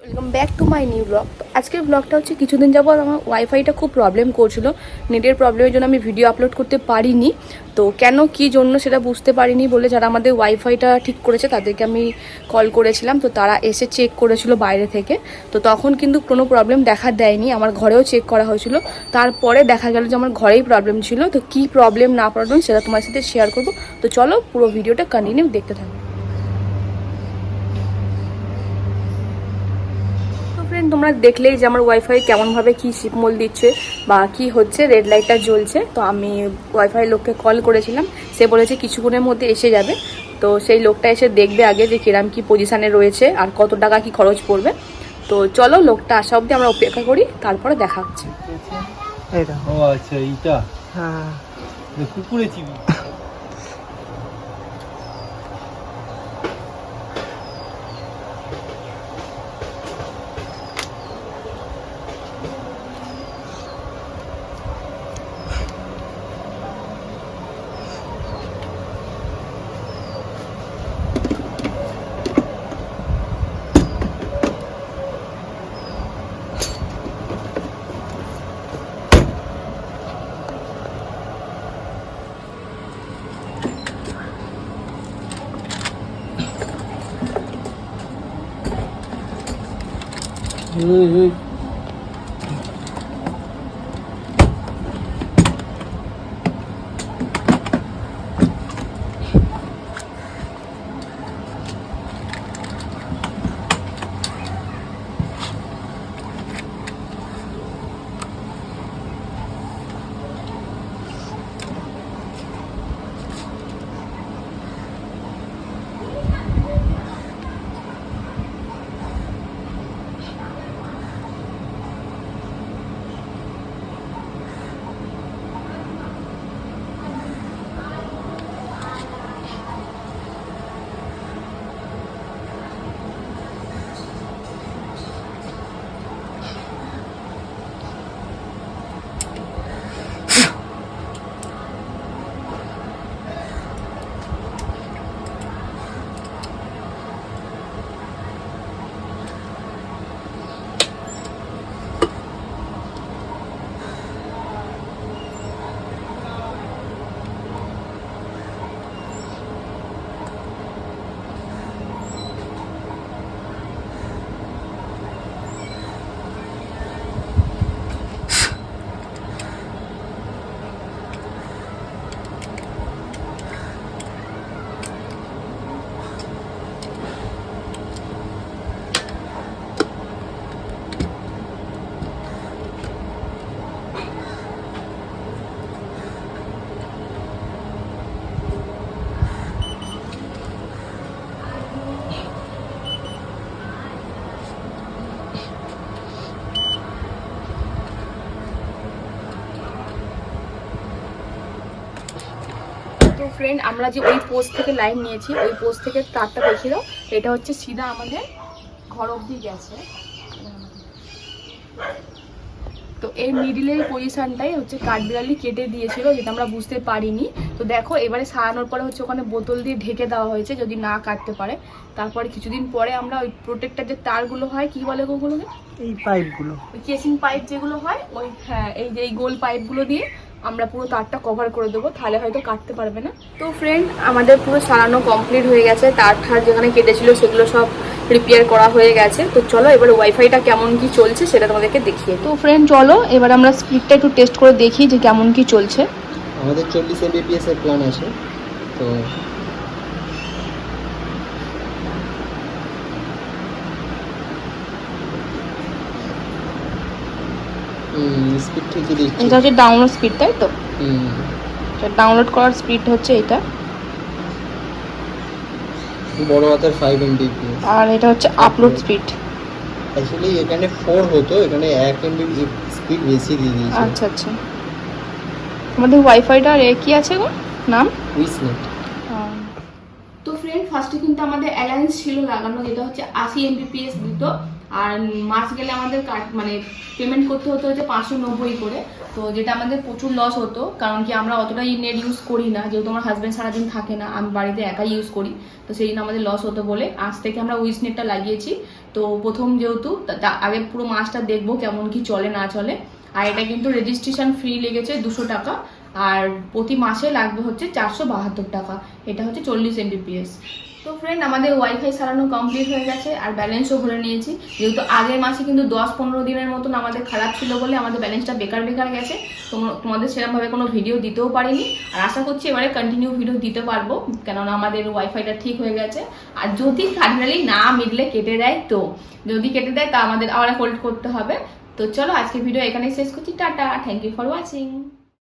Welcome back to my new blog. তো আজকের ব্লগটা হচ্ছে কিছুদিন যাবত আমার ওয়াইফাইটা খুব প্রবলেম করছিল, নেটের প্রবলেমের জন্য আমি ভিডিও আপলোড করতে পারিনি। তো কেন কী জন্য সেটা বুঝতে পারিনি বলে যারা আমাদের ওয়াইফাইটা ঠিক করেছে তাদেরকে আমি কল করেছিলাম। তো তারা এসে চেক করেছিল বাইরে থেকে। তো তখন কিন্তু কোনো প্রবলেম দেখা দেয়নি, আমার ঘরেও চেক করা হয়েছিল। তারপরে দেখা গেল যে আমার ঘরেই প্রবলেম ছিল। তো কী প্রবলেম না প্রবলেম সেটা তোমার সাথে শেয়ার করবো। তো চলো পুরো ভিডিওটা কন্টিনিউ দেখতে থাকো। ফ্রেন্ড, তোমরা দেখলেই যে আমার ওয়াইফাই কেমনভাবে কি শিপমোল দিচ্ছে বা কি হচ্ছে, রেড লাইটটা জ্বলছে। তো আমি ওয়াইফাই লোককে কল করেছিলাম, সে বলেছে কিছুক্ষণের মধ্যে এসে যাবে। তো সেই লোকটা এসে দেখবে আগে যে কিরম কি পজিশানে রয়েছে আর কত টাকা কি খরচ পড়বে। তো চলো লোকটা আসা অবধি আমরা অপেক্ষা করি, তারপরে দেখা হচ্ছে। ও আচ্ছা, এইটা হ্যাঁ কুকুরে চিবি। তো ফ্রেন্ড, আমরা যে ওই পোস্ট থেকে লাইন নিয়েছি, ওই পোস্ট থেকে তারটা দেখিল, এটা হচ্ছে সিধা আমাদের ঘর অবধি গেছে। তো এই মিডিলের পজিশনটাই হচ্ছে কাঠবিড়ালি কেটে দিয়েছিল, যেটা আমরা বুঝতে পারিনি। তো দেখো এবারে সারানোর পরে হচ্ছে ওখানে বোতল দিয়ে ঢেকে দেওয়া হয়েছে যদি না কাটতে পারে। তারপরে কিছুদিন পরে আমরা ওই প্রোটেক্টার যে তারগুলো হয়, কি বলে ওগুলোকে, এই পাইপগুলো, ওই কেসিং পাইপ যেগুলো হয়, ওই হ্যাঁ এই যে এই গোল পাইপগুলো দিয়ে আমরা পুরো তারটা কভার করে দেবো, তাহলে হয়তো কাটতে পারবে না। তো ফ্রেন্ড, আমাদের পুরো সারানো কমপ্লিট হয়ে গেছে, তার ঠার যেখানে কেটেছিল সেগুলো সব রিপেয়ার করা হয়ে গেছে। তো চলো এবার ওয়াইফাইটা কেমন কি চলছে সেটা তোমাদেরকে দেখিয়ে। তো ফ্রেন্ড চলো এবার আমরা স্পিডটা একটু টেস্ট করে দেখি যে কেমন কি চলছে। আমাদের 40 Mbps এর প্ল্যান আছে। তো স্পিড ঠিকই দিচ্ছে। এটা হচ্ছে ডাউনলোড স্পিড, তাই তো? ডাউনলোড করার স্পিড হচ্ছে এটা, বড় হাতের 5 Mbps। আর এটা হচ্ছে আপলোড স্পিড। অ্যাকচুয়ালি এখানে 4 হতো, এখানে 1 MB স্পিড বেশি দিয়ে দিয়েছে। আচ্ছা আচ্ছা, আমাদের ওয়াইফাইটার কি আছে গো নাম? উইসনেট। তো ফ্রেন্ড, ফার্স্টে কিন্তু আমাদের অ্যালায়েন্স ছিল লাগানো, যেটা হচ্ছে 80 Mbps দিত। আর মাস গেলে আমাদের মানে পেমেন্ট করতে হতো হচ্ছে 590 করে। তো যেটা আমাদের প্রচুর লস হতো, কারণ কি আমরা অতটাই নেট ইউজ করি না, যেহেতু আমার হাজব্যান্ড সারাদিন থাকে না, আমি বাড়িতে একাই ইউজ করি। তো সেই জন্য আমাদের লস হতো বলে আজ থেকে আমরা উইসনেটটা লাগিয়েছি। তো প্রথম যেহেতু আগে পুরো মাসটা দেখবো কেমন কি চলে না চলে। আর এটা কিন্তু রেজিস্ট্রেশন ফ্রি লেগেছে 200 টাকা, আর প্রতি মাসে লাগবে হচ্ছে 472 টাকা। এটা হচ্ছে 40 Mbps। তো ফ্রেন্ড, আমাদের ওয়াইফাই সারানো কমপ্লিট হয়ে গেছে আর ব্যালেন্সও ভরে নিয়েছি। যেহেতু আগের মাসে কিন্তু 10-15 দিনের মতন আমাদের খারাপ ছিল বলে আমাদের ব্যালেন্সটা বেকার গেছে। তোমাদের সেরকমভাবে কোনো ভিডিও দিতেও পারিনি, আর আশা করছি এবারে কন্টিনিউ ভিডিও দিতে পারবো, কেননা আমাদের ওয়াইফাইটা ঠিক হয়ে গেছে। আর যদি ফাইনালি না মিডলে কেটে দেয়, তো যদি কেটে দেয় তা আমাদের আবার হোল্ড করতে হবে। তো চলো আজকে ভিডিও এখানেই শেষ করছি। Tata, thank you for watching.